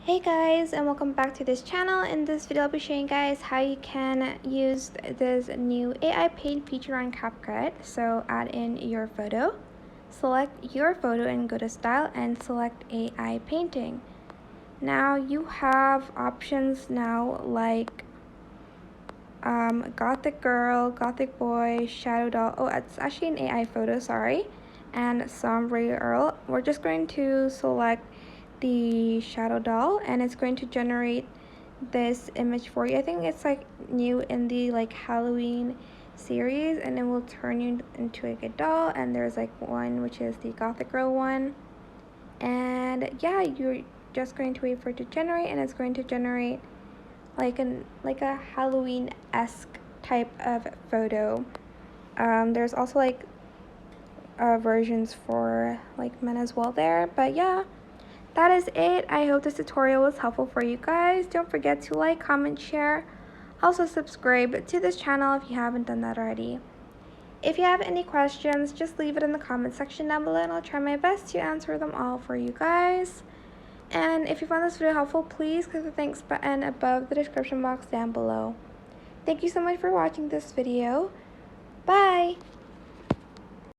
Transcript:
Hey guys, and welcome back to this channel. In this video I'll be showing you guys how you can use this new AI paint feature on CapCut. So add in your photo, select your photo and go to style and select AI painting. Now you have options now like Gothic girl, Gothic boy, shadow doll. Oh, it's actually an AI photo, sorry. And sombre girl. We're just going to select the shadow doll and it's going to generate this image for you. I think it's like new in the like Halloween series, and it will turn you into like a doll. And there's like one which is the Gothic girl one, and yeah, you're just going to wait for it to generate, and it's going to generate like a Halloween-esque type of photo. There's also like versions for like men as well there, but yeah, that is it. I hope this tutorial was helpful for you guys. Don't forget to like, comment, share. Also subscribe to this channel if you haven't done that already. If you have any questions, just leave it in the comment section down below and I'll try my best to answer them all for you guys. And if you found this video helpful, please click the thanks button above the description box down below. Thank you so much for watching this video. Bye!